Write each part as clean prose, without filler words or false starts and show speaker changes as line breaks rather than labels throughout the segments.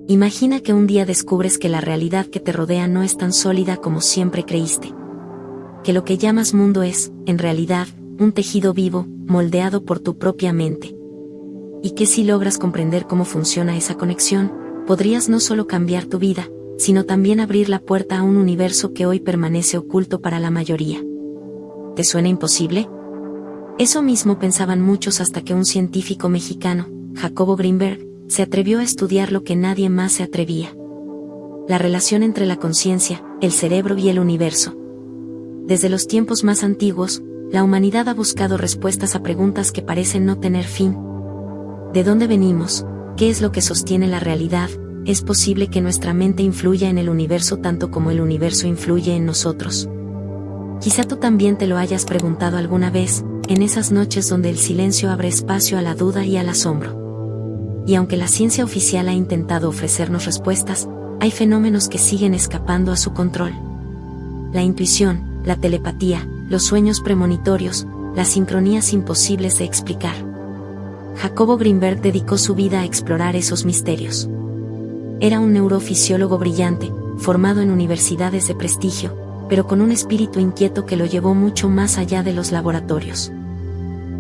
Imagina que un día descubres que la realidad que te rodea no es tan sólida como siempre creíste. Que lo que llamas mundo es, en realidad, un tejido vivo, moldeado por tu propia mente. Y que si logras comprender cómo funciona esa conexión, podrías no solo cambiar tu vida, sino también abrir la puerta a un universo que hoy permanece oculto para la mayoría. ¿Te suena imposible? Eso mismo pensaban muchos hasta que un científico mexicano, Jacobo Greenberg, se atrevió a estudiar lo que nadie más se atrevía. La relación entre la conciencia, el cerebro y el universo. Desde los tiempos más antiguos, la humanidad ha buscado respuestas a preguntas que parecen no tener fin. ¿De dónde venimos? ¿Qué es lo que sostiene la realidad? ¿Es posible que nuestra mente influya en el universo tanto como el universo influye en nosotros? Quizá tú también te lo hayas preguntado alguna vez, en esas noches donde el silencio abre espacio a la duda y al asombro. Y aunque la ciencia oficial ha intentado ofrecernos respuestas, hay fenómenos que siguen escapando a su control. La intuición, la telepatía, los sueños premonitorios, las sincronías imposibles de explicar. Jacobo Greenberg dedicó su vida a explorar esos misterios. Era un neurofisiólogo brillante, formado en universidades de prestigio, pero con un espíritu inquieto que lo llevó mucho más allá de los laboratorios.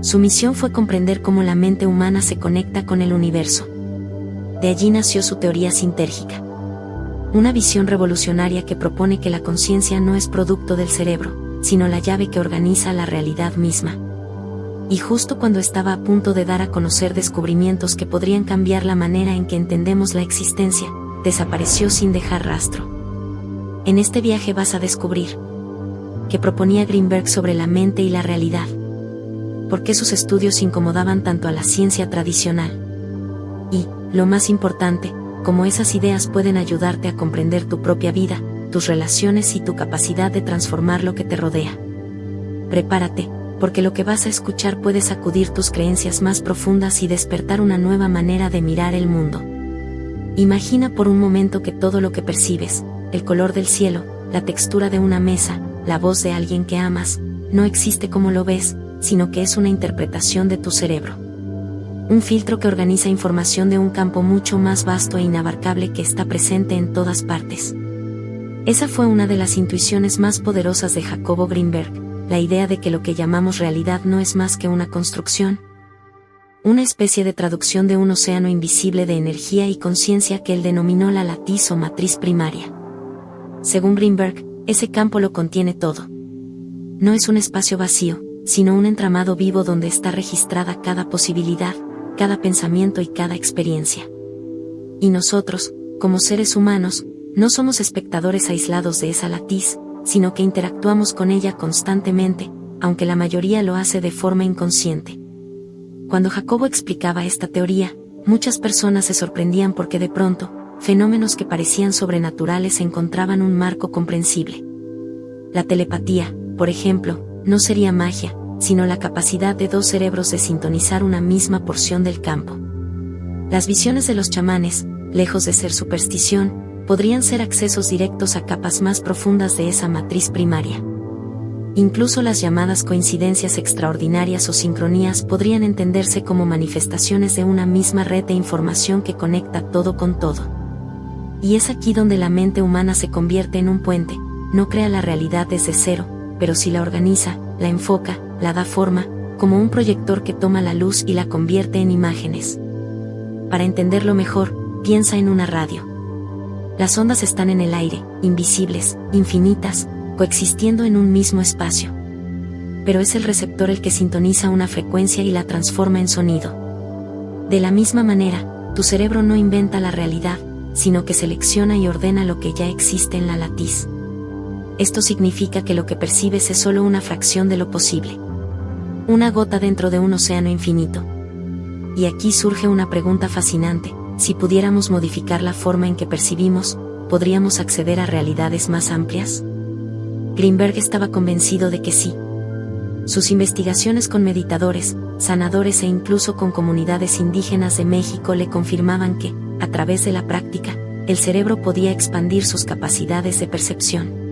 Su misión fue comprender cómo la mente humana se conecta con el universo. De allí nació su teoría sintérgica. Una visión revolucionaria que propone que la conciencia no es producto del cerebro, sino la llave que organiza la realidad misma. Y justo cuando estaba a punto de dar a conocer descubrimientos que podrían cambiar la manera en que entendemos la existencia, desapareció sin dejar rastro. En este viaje vas a descubrir qué proponía Greenberg sobre la mente y la realidad. Por qué sus estudios incomodaban tanto a la ciencia tradicional. Y, lo más importante, cómo esas ideas pueden ayudarte a comprender tu propia vida, tus relaciones y tu capacidad de transformar lo que te rodea. Prepárate, porque lo que vas a escuchar puede sacudir tus creencias más profundas y despertar una nueva manera de mirar el mundo. Imagina por un momento que todo lo que percibes, el color del cielo, la textura de una mesa, la voz de alguien que amas, no existe como lo ves, sino que es una interpretación de tu cerebro. Un filtro que organiza información de un campo mucho más vasto e inabarcable que está presente en todas partes. Esa fue una de las intuiciones más poderosas de Jacobo Greenberg, la idea de que lo que llamamos realidad no es más que una construcción. Una especie de traducción de un océano invisible de energía y conciencia que él denominó la latiz o matriz primaria. Según Greenberg, ese campo lo contiene todo. No es un espacio vacío, sino un entramado vivo donde está registrada cada posibilidad, cada pensamiento y cada experiencia. Y nosotros, como seres humanos, no somos espectadores aislados de esa latiz, sino que interactuamos con ella constantemente, aunque la mayoría lo hace de forma inconsciente. Cuando Jacobo explicaba esta teoría, muchas personas se sorprendían porque de pronto, fenómenos que parecían sobrenaturales encontraban un marco comprensible. La telepatía, por ejemplo, no sería magia, sino la capacidad de dos cerebros de sintonizar una misma porción del campo. Las visiones de los chamanes, lejos de ser superstición, podrían ser accesos directos a capas más profundas de esa matriz primaria. Incluso las llamadas coincidencias extraordinarias o sincronías podrían entenderse como manifestaciones de una misma red de información que conecta todo con todo. Y es aquí donde la mente humana se convierte en un puente, no crea la realidad desde cero, pero sí la organiza, la enfoca, la da forma, como un proyector que toma la luz y la convierte en imágenes. Para entenderlo mejor, piensa en una radio. Las ondas están en el aire, invisibles, infinitas, coexistiendo en un mismo espacio. Pero es el receptor el que sintoniza una frecuencia y la transforma en sonido. De la misma manera, tu cerebro no inventa la realidad, sino que selecciona y ordena lo que ya existe en la latiz. Esto significa que lo que percibes es solo una fracción de lo posible. Una gota dentro de un océano infinito. Y aquí surge una pregunta fascinante: si pudiéramos modificar la forma en que percibimos, ¿podríamos acceder a realidades más amplias? Greenberg estaba convencido de que sí. Sus investigaciones con meditadores, sanadores e incluso con comunidades indígenas de México le confirmaban que, a través de la práctica, el cerebro podía expandir sus capacidades de percepción.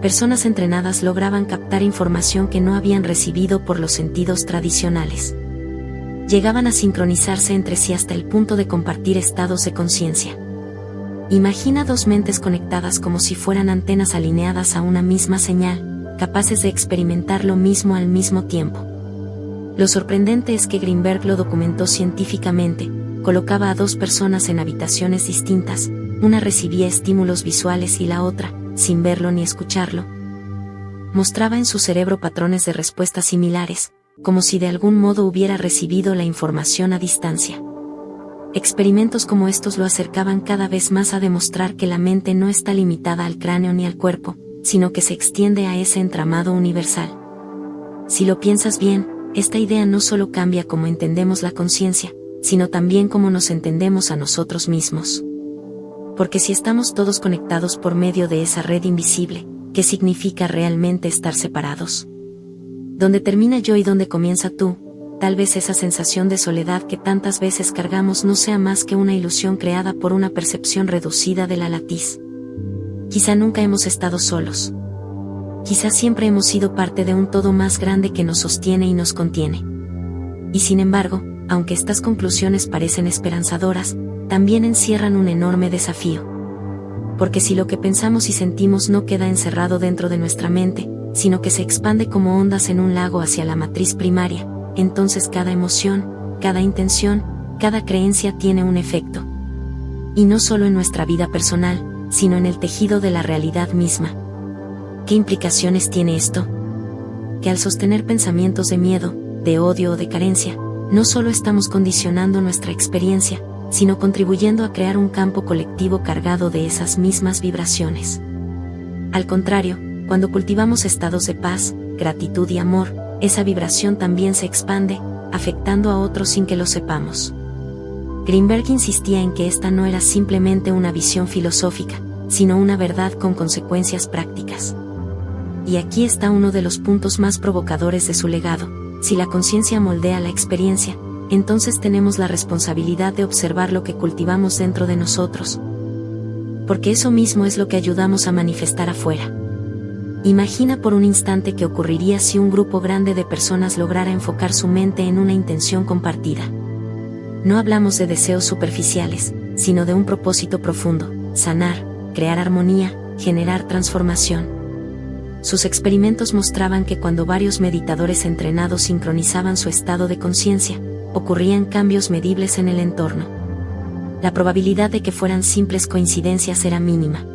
Personas entrenadas lograban captar información que no habían recibido por los sentidos tradicionales. Llegaban a sincronizarse entre sí hasta el punto de compartir estados de conciencia. Imagina dos mentes conectadas como si fueran antenas alineadas a una misma señal, capaces de experimentar lo mismo al mismo tiempo. Lo sorprendente es que Greenberg lo documentó científicamente, colocaba a dos personas en habitaciones distintas, una recibía estímulos visuales y la otra, sin verlo ni escucharlo, mostraba en su cerebro patrones de respuestas similares, como si de algún modo hubiera recibido la información a distancia. Experimentos como estos lo acercaban cada vez más a demostrar que la mente no está limitada al cráneo ni al cuerpo, sino que se extiende a ese entramado universal. Si lo piensas bien, esta idea no solo cambia cómo entendemos la conciencia, sino también cómo nos entendemos a nosotros mismos. Porque si estamos todos conectados por medio de esa red invisible, ¿qué significa realmente estar separados? Donde termina yo y donde comienza tú, tal vez esa sensación de soledad que tantas veces cargamos no sea más que una ilusión creada por una percepción reducida de la latiz. Quizá nunca hemos estado solos. Quizá siempre hemos sido parte de un todo más grande que nos sostiene y nos contiene. Y sin embargo, aunque estas conclusiones parecen esperanzadoras, también encierran un enorme desafío. Porque si lo que pensamos y sentimos no queda encerrado dentro de nuestra mente, sino que se expande como ondas en un lago hacia la matriz primaria, entonces cada emoción, cada intención, cada creencia tiene un efecto. Y no solo en nuestra vida personal, sino en el tejido de la realidad misma. ¿Qué implicaciones tiene esto? Que al sostener pensamientos de miedo, de odio o de carencia, no solo estamos condicionando nuestra experiencia, sino contribuyendo a crear un campo colectivo cargado de esas mismas vibraciones. Al contrario, cuando cultivamos estados de paz, gratitud y amor, esa vibración también se expande, afectando a otros sin que lo sepamos. Greenberg insistía en que esta no era simplemente una visión filosófica, sino una verdad con consecuencias prácticas. Y aquí está uno de los puntos más provocadores de su legado: si la conciencia moldea la experiencia, entonces tenemos la responsabilidad de observar lo que cultivamos dentro de nosotros. Porque eso mismo es lo que ayudamos a manifestar afuera. Imagina por un instante qué ocurriría si un grupo grande de personas lograra enfocar su mente en una intención compartida. No hablamos de deseos superficiales, sino de un propósito profundo: sanar, crear armonía, generar transformación. Sus experimentos mostraban que cuando varios meditadores entrenados sincronizaban su estado de conciencia, ocurrían cambios medibles en el entorno. La probabilidad de que fueran simples coincidencias era mínima.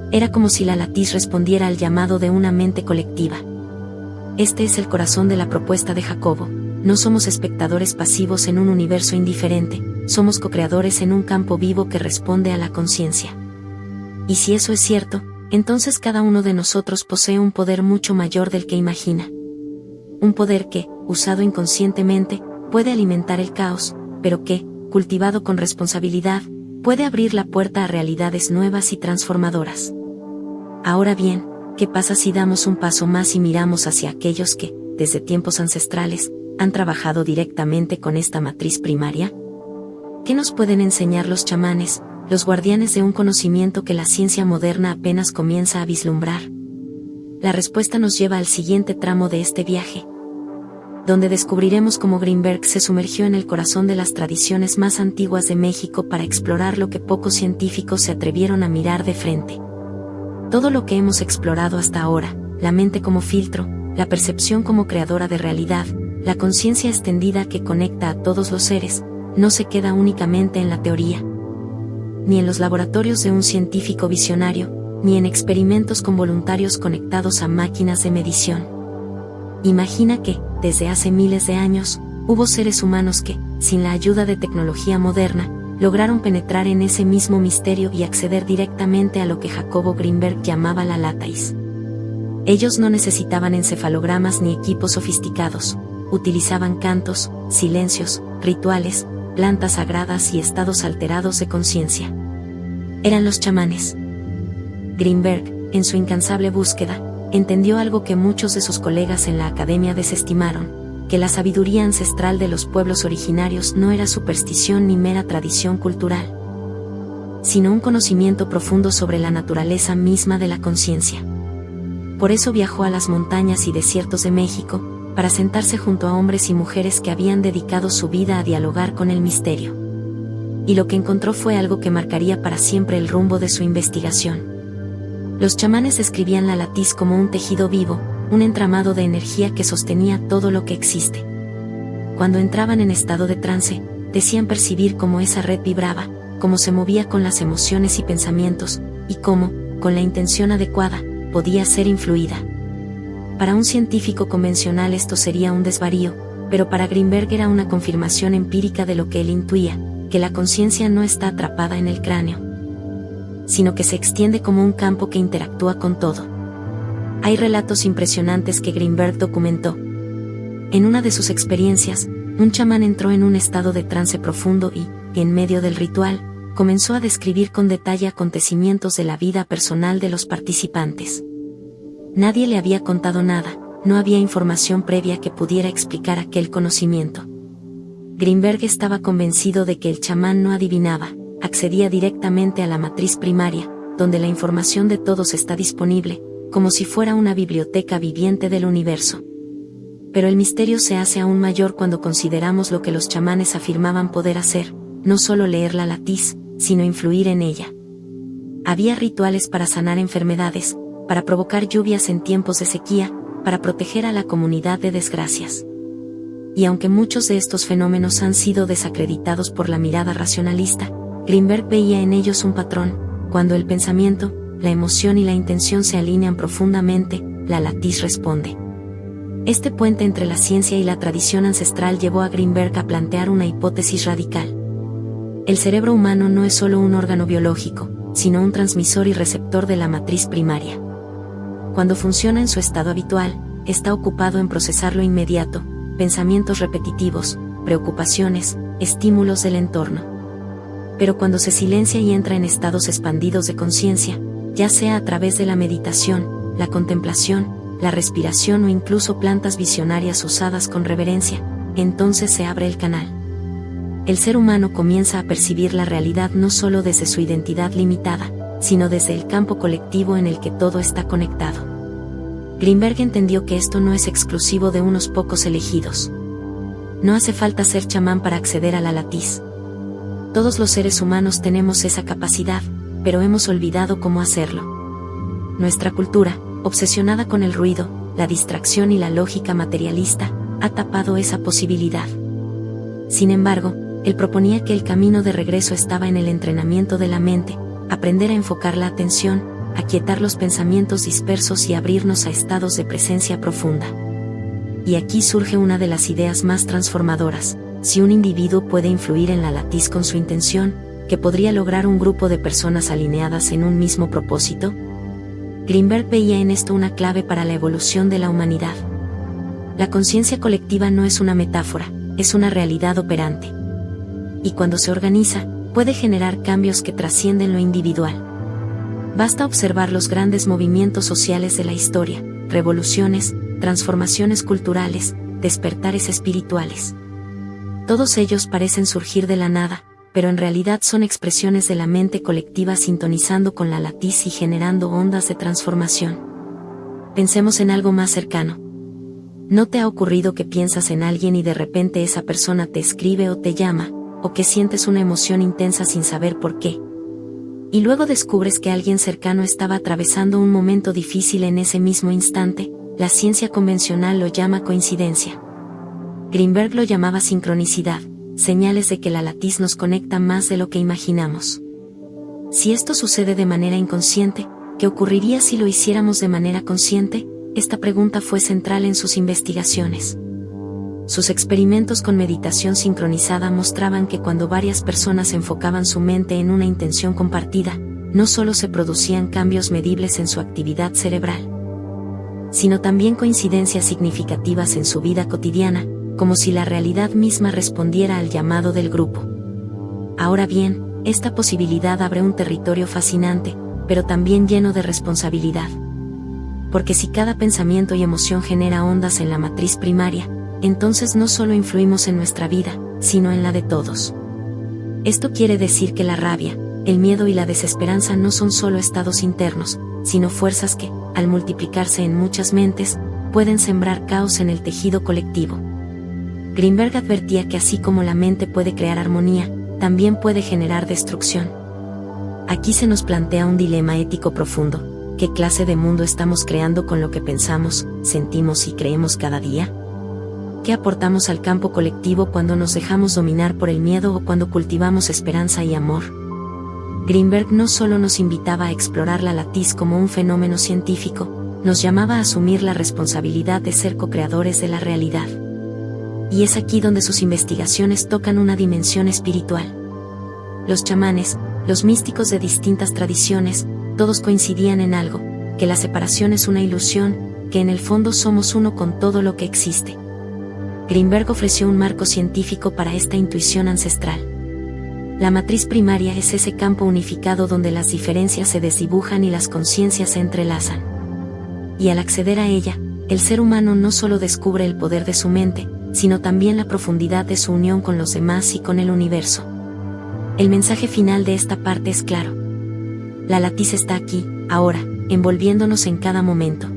Era como si la latiz respondiera al llamado de una mente colectiva. Este es el corazón de la propuesta de Jacobo: no somos espectadores pasivos en un universo indiferente, somos co-creadores en un campo vivo que responde a la conciencia. Y si eso es cierto, entonces cada uno de nosotros posee un poder mucho mayor del que imagina. Un poder que, usado inconscientemente, puede alimentar el caos, pero que, cultivado con responsabilidad, puede abrir la puerta a realidades nuevas y transformadoras. Ahora bien, ¿qué pasa si damos un paso más y miramos hacia aquellos que, desde tiempos ancestrales, han trabajado directamente con esta matriz primaria? ¿Qué nos pueden enseñar los chamanes, los guardianes de un conocimiento que la ciencia moderna apenas comienza a vislumbrar? La respuesta nos lleva al siguiente tramo de este viaje, donde descubriremos cómo Greenberg se sumergió en el corazón de las tradiciones más antiguas de México para explorar lo que pocos científicos se atrevieron a mirar de frente. Todo lo que hemos explorado hasta ahora, la mente como filtro, la percepción como creadora de realidad, la conciencia extendida que conecta a todos los seres, no se queda únicamente en la teoría, ni en los laboratorios de un científico visionario, ni en experimentos con voluntarios conectados a máquinas de medición. Imagina que, desde hace miles de años, hubo seres humanos que, sin la ayuda de tecnología moderna, lograron penetrar en ese mismo misterio y acceder directamente a lo que Jacobo Greenberg llamaba la latiz. Ellos no necesitaban encefalogramas ni equipos sofisticados, utilizaban cantos, silencios, rituales, plantas sagradas y estados alterados de conciencia. Eran los chamanes. Greenberg, en su incansable búsqueda, entendió algo que muchos de sus colegas en la academia desestimaron: que la sabiduría ancestral de los pueblos originarios no era superstición ni mera tradición cultural, sino un conocimiento profundo sobre la naturaleza misma de la conciencia. Por eso viajó a las montañas y desiertos de México, para sentarse junto a hombres y mujeres que habían dedicado su vida a dialogar con el misterio. y lo que encontró fue algo que marcaría para siempre el rumbo de su investigación. Los chamanes describían la latiz como un tejido vivo, un entramado de energía que sostenía todo lo que existe. Cuando entraban en estado de trance, decían percibir cómo esa red vibraba, cómo se movía con las emociones y pensamientos, y cómo, con la intención adecuada, podía ser influida. Para un científico convencional esto sería un desvarío, pero para Greenberg era una confirmación empírica de lo que él intuía, que la conciencia no está atrapada en el cráneo, sino que se extiende como un campo que interactúa con todo. Hay relatos impresionantes que Greenberg documentó. En una de sus experiencias, un chamán entró en un estado de trance profundo y, en medio del ritual, comenzó a describir con detalle acontecimientos de la vida personal de los participantes. Nadie le había contado nada, no había información previa que pudiera explicar aquel conocimiento. Greenberg estaba convencido de que el chamán no adivinaba, accedía directamente a la matriz primaria, donde la información de todos está disponible, como si fuera una biblioteca viviente del universo. Pero el misterio se hace aún mayor cuando consideramos lo que los chamanes afirmaban poder hacer, no solo leer la latiz, sino influir en ella. Había rituales para sanar enfermedades, para provocar lluvias en tiempos de sequía, para proteger a la comunidad de desgracias. Y aunque muchos de estos fenómenos han sido desacreditados por la mirada racionalista, Greenberg veía en ellos un patrón: cuando el pensamiento, la emoción y la intención se alinean profundamente, la latiz responde. Este puente entre la ciencia y la tradición ancestral llevó a Greenberg a plantear una hipótesis radical. El cerebro humano no es solo un órgano biológico, sino un transmisor y receptor de la matriz primaria. Cuando funciona en su estado habitual, está ocupado en procesar lo inmediato, pensamientos repetitivos, preocupaciones, estímulos del entorno. Pero cuando se silencia y entra en estados expandidos de conciencia, ya sea a través de la meditación, la contemplación, la respiración o incluso plantas visionarias usadas con reverencia, entonces se abre el canal. El ser humano comienza a percibir la realidad no solo desde su identidad limitada, sino desde el campo colectivo en el que todo está conectado. Greenberg entendió que esto no es exclusivo de unos pocos elegidos. No hace falta ser chamán para acceder a la latiz. Todos los seres humanos tenemos esa capacidad, pero hemos olvidado cómo hacerlo. Nuestra cultura, obsesionada con el ruido, la distracción y la lógica materialista, ha tapado esa posibilidad. Sin embargo, él proponía que el camino de regreso estaba en el entrenamiento de la mente, aprender a enfocar la atención, aquietar los pensamientos dispersos y abrirnos a estados de presencia profunda. Y aquí surge una de las ideas más transformadoras: si un individuo puede influir en la latiz con su intención, ¿qué podría lograr un grupo de personas alineadas en un mismo propósito? Greenberg veía en esto una clave para la evolución de la humanidad. La conciencia colectiva no es una metáfora, es una realidad operante. Y cuando se organiza, puede generar cambios que trascienden lo individual. Basta observar los grandes movimientos sociales de la historia, revoluciones, transformaciones culturales, despertares espirituales. Todos ellos parecen surgir de la nada, pero en realidad son expresiones de la mente colectiva sintonizando con la latiz y generando ondas de transformación. Pensemos en algo más cercano. ¿No te ha ocurrido que piensas en alguien y de repente esa persona te escribe o te llama, o que sientes una emoción intensa sin saber por qué? Y luego descubres que alguien cercano estaba atravesando un momento difícil en ese mismo instante. La ciencia convencional lo llama coincidencia. Greenberg lo llamaba sincronicidad, señales de que la latiz nos conecta más de lo que imaginamos. Si esto sucede de manera inconsciente, ¿qué ocurriría si lo hiciéramos de manera consciente? Esta pregunta fue central en sus investigaciones. Sus experimentos con meditación sincronizada mostraban que cuando varias personas enfocaban su mente en una intención compartida, no solo se producían cambios medibles en su actividad cerebral, sino también coincidencias significativas en su vida cotidiana, como si la realidad misma respondiera al llamado del grupo. Ahora bien, esta posibilidad abre un territorio fascinante, pero también lleno de responsabilidad. Porque si cada pensamiento y emoción genera ondas en la matriz primaria, entonces no solo influimos en nuestra vida, sino en la de todos. Esto quiere decir que la rabia, el miedo y la desesperanza no son solo estados internos, sino fuerzas que, al multiplicarse en muchas mentes, pueden sembrar caos en el tejido colectivo. Greenberg advertía que así como la mente puede crear armonía, también puede generar destrucción. Aquí se nos plantea un dilema ético profundo. ¿Qué clase de mundo estamos creando con lo que pensamos, sentimos y creemos cada día? ¿Qué aportamos al campo colectivo cuando nos dejamos dominar por el miedo o cuando cultivamos esperanza y amor? Greenberg no solo nos invitaba a explorar la latiz como un fenómeno científico, nos llamaba a asumir la responsabilidad de ser co-creadores de la realidad. Y es aquí donde sus investigaciones tocan una dimensión espiritual. Los chamanes, los místicos de distintas tradiciones, todos coincidían en algo, que la separación es una ilusión, que en el fondo somos uno con todo lo que existe. Greenberg ofreció un marco científico para esta intuición ancestral. La matriz primaria es ese campo unificado donde las diferencias se desdibujan y las conciencias se entrelazan. Y al acceder a ella, el ser humano no solo descubre el poder de su mente, sino también la profundidad de su unión con los demás y con el universo. El mensaje final de esta parte es claro. La latiz está aquí, ahora, envolviéndonos en cada momento.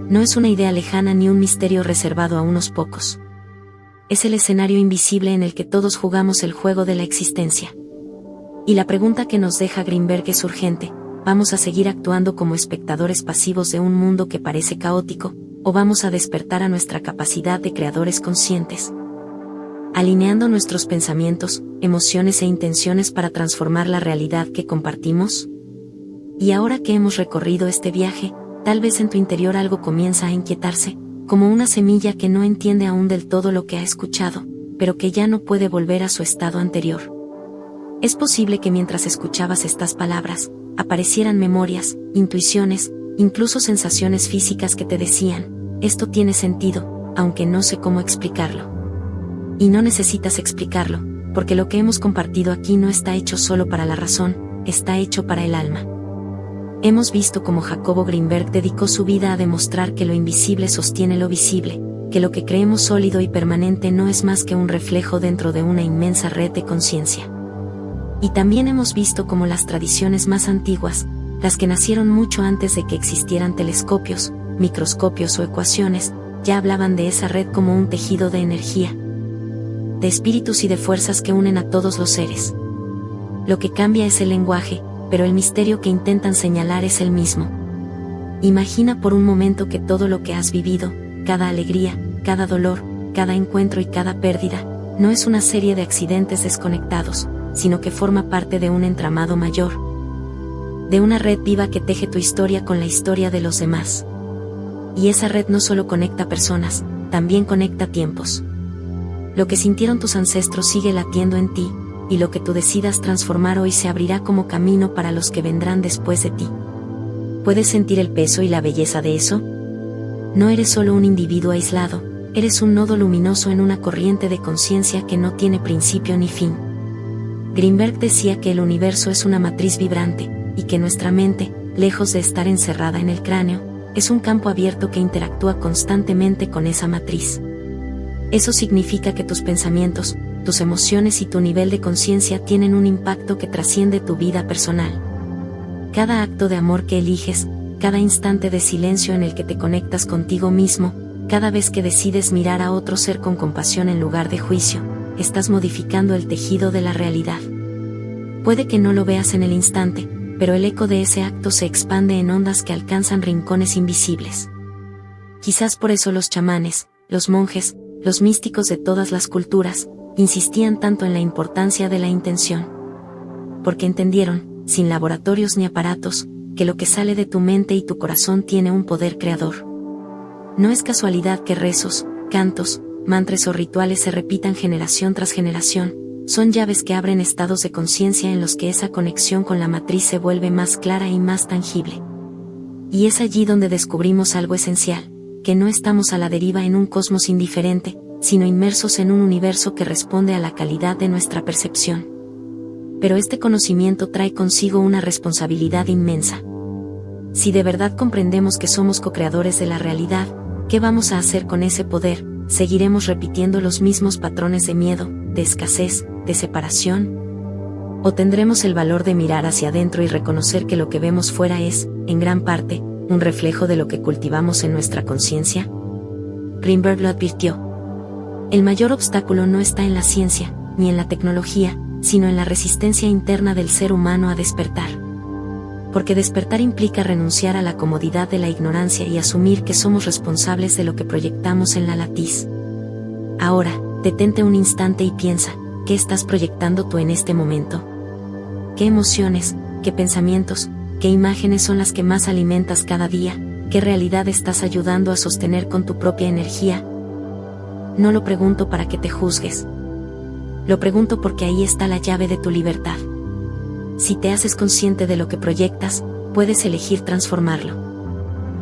No es una idea lejana ni un misterio reservado a unos pocos. Es el escenario invisible en el que todos jugamos el juego de la existencia. Y la pregunta que nos deja Greenberg es urgente: ¿vamos a seguir actuando como espectadores pasivos de un mundo que parece caótico, o vamos a despertar a nuestra capacidad de creadores conscientes? Alineando nuestros pensamientos, emociones e intenciones para transformar la realidad que compartimos. Y ahora que hemos recorrido este viaje, tal vez en tu interior algo comienza a inquietarse, como una semilla que no entiende aún del todo lo que ha escuchado, pero que ya no puede volver a su estado anterior. Es posible que mientras escuchabas estas palabras, aparecieran memorias, intuiciones, incluso sensaciones físicas que te decían: esto tiene sentido, aunque no sé cómo explicarlo. Y no necesitas explicarlo, porque lo que hemos compartido aquí no está hecho solo para la razón, está hecho para el alma. Hemos visto cómo Jacobo Greenberg dedicó su vida a demostrar que lo invisible sostiene lo visible, que lo que creemos sólido y permanente no es más que un reflejo dentro de una inmensa red de conciencia. Y también hemos visto cómo las tradiciones más antiguas, las que nacieron mucho antes de que existieran telescopios, microscopios o ecuaciones, ya hablaban de esa red como un tejido de energía, de espíritus y de fuerzas que unen a todos los seres. Lo que cambia es el lenguaje, pero el misterio que intentan señalar es el mismo. Imagina por un momento que todo lo que has vivido, cada alegría, cada dolor, cada encuentro y cada pérdida, no es una serie de accidentes desconectados, sino que forma parte de un entramado mayor, de una red viva que teje tu historia con la historia de los demás. Y esa red no solo conecta personas, también conecta tiempos. Lo que sintieron tus ancestros sigue latiendo en ti, y lo que tú decidas transformar hoy se abrirá como camino para los que vendrán después de ti. ¿Puedes sentir el peso y la belleza de eso? No eres solo un individuo aislado, eres un nodo luminoso en una corriente de conciencia que no tiene principio ni fin. Greenberg decía que el universo es una matriz vibrante, y que nuestra mente, lejos de estar encerrada en el cráneo, es un campo abierto que interactúa constantemente con esa matriz. Eso significa que tus pensamientos, tus emociones y tu nivel de conciencia tienen un impacto que trasciende tu vida personal. Cada acto de amor que eliges, cada instante de silencio en el que te conectas contigo mismo, cada vez que decides mirar a otro ser con compasión en lugar de juicio, estás modificando el tejido de la realidad. Puede que no lo veas en el instante, pero el eco de ese acto se expande en ondas que alcanzan rincones invisibles. Quizás por eso los chamanes, los monjes, los místicos de todas las culturas, insistían tanto en la importancia de la intención. Porque entendieron, sin laboratorios ni aparatos, que lo que sale de tu mente y tu corazón tiene un poder creador. No es casualidad que rezos, cantos, mantras o rituales se repitan generación tras generación, son llaves que abren estados de conciencia en los que esa conexión con la matriz se vuelve más clara y más tangible. Y es allí donde descubrimos algo esencial, que no estamos a la deriva en un cosmos indiferente, sino inmersos en un universo que responde a la calidad de nuestra percepción. Pero este conocimiento trae consigo una responsabilidad inmensa. Si de verdad comprendemos que somos co-creadores de la realidad, ¿qué vamos a hacer con ese poder? ¿Seguiremos repitiendo los mismos patrones de miedo, de escasez, de separación? ¿O tendremos el valor de mirar hacia adentro y reconocer que lo que vemos fuera es, en gran parte, un reflejo de lo que cultivamos en nuestra conciencia? Greenberg lo advirtió. El mayor obstáculo no está en la ciencia, ni en la tecnología, sino en la resistencia interna del ser humano a despertar. Porque despertar implica renunciar a la comodidad de la ignorancia y asumir que somos responsables de lo que proyectamos en la latiz. Ahora, detente un instante y piensa, ¿qué estás proyectando tú en este momento? ¿Qué emociones, qué pensamientos, qué imágenes son las que más alimentas cada día? ¿Qué realidad estás ayudando a sostener con tu propia energía? No lo pregunto para que te juzgues. Lo pregunto porque ahí está la llave de tu libertad. Si te haces consciente de lo que proyectas, puedes elegir transformarlo.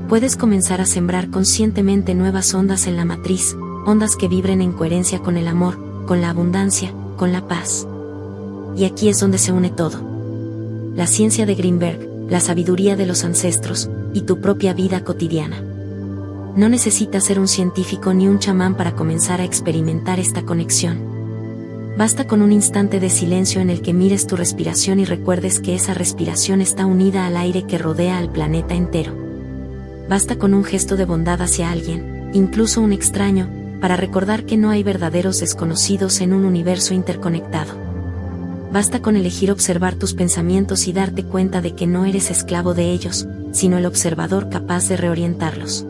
Puedes comenzar a sembrar conscientemente nuevas ondas en la matriz, ondas que vibren en coherencia con el amor, con la abundancia, con la paz. Y aquí es donde se une todo. La ciencia de Greenberg, la sabiduría de los ancestros, y tu propia vida cotidiana. No necesitas ser un científico ni un chamán para comenzar a experimentar esta conexión. Basta con un instante de silencio en el que mires tu respiración y recuerdes que esa respiración está unida al aire que rodea al planeta entero. Basta con un gesto de bondad hacia alguien, incluso un extraño, para recordar que no hay verdaderos desconocidos en un universo interconectado. Basta con elegir observar tus pensamientos y darte cuenta de que no eres esclavo de ellos, sino el observador capaz de reorientarlos.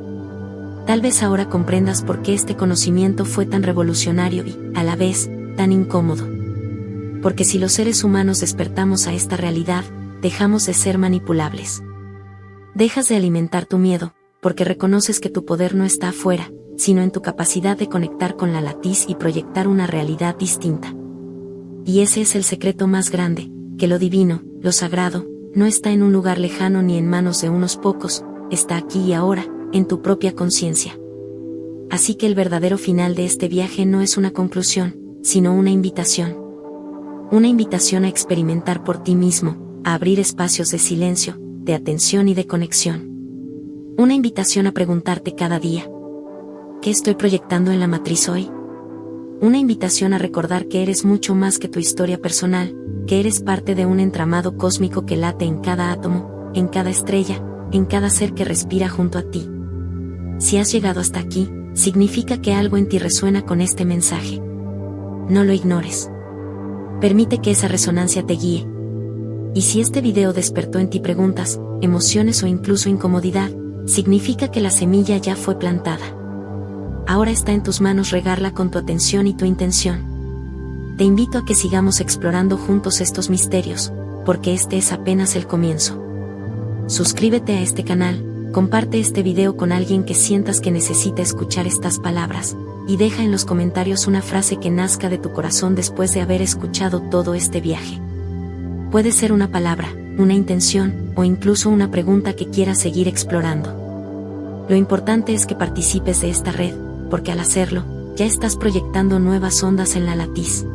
Tal vez ahora comprendas por qué este conocimiento fue tan revolucionario y, a la vez, tan incómodo. Porque si los seres humanos despertamos a esta realidad, dejamos de ser manipulables. Dejas de alimentar tu miedo, porque reconoces que tu poder no está afuera, sino en tu capacidad de conectar con la latiz y proyectar una realidad distinta. Y ese es el secreto más grande, que lo divino, lo sagrado, no está en un lugar lejano ni en manos de unos pocos, está aquí y ahora, en tu propia conciencia. Así que el verdadero final de este viaje no es una conclusión, sino una invitación. Una invitación a experimentar por ti mismo, a abrir espacios de silencio, de atención y de conexión. Una invitación a preguntarte cada día, ¿qué estoy proyectando en la matriz hoy? Una invitación a recordar que eres mucho más que tu historia personal, que eres parte de un entramado cósmico que late en cada átomo, en cada estrella, en cada ser que respira junto a ti. Si has llegado hasta aquí, significa que algo en ti resuena con este mensaje. No lo ignores. Permite que esa resonancia te guíe. Y si este video despertó en ti preguntas, emociones o incluso incomodidad, significa que la semilla ya fue plantada. Ahora está en tus manos regarla con tu atención y tu intención. Te invito a que sigamos explorando juntos estos misterios, porque este es apenas el comienzo. Suscríbete a este canal, comparte este video con alguien que sientas que necesita escuchar estas palabras, y deja en los comentarios una frase que nazca de tu corazón después de haber escuchado todo este viaje. Puede ser una palabra, una intención, o incluso una pregunta que quieras seguir explorando. Lo importante es que participes de esta red, porque al hacerlo, ya estás proyectando nuevas ondas en la latiz.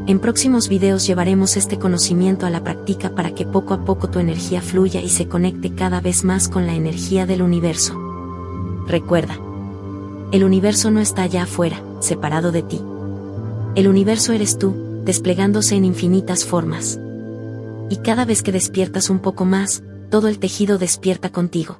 En próximos videos llevaremos este conocimiento a la práctica para que poco a poco tu energía fluya y se conecte cada vez más con la energía del universo. Recuerda, el universo no está allá afuera, separado de ti. El universo eres tú, desplegándose en infinitas formas. Y cada vez que despiertas un poco más, todo el tejido despierta contigo.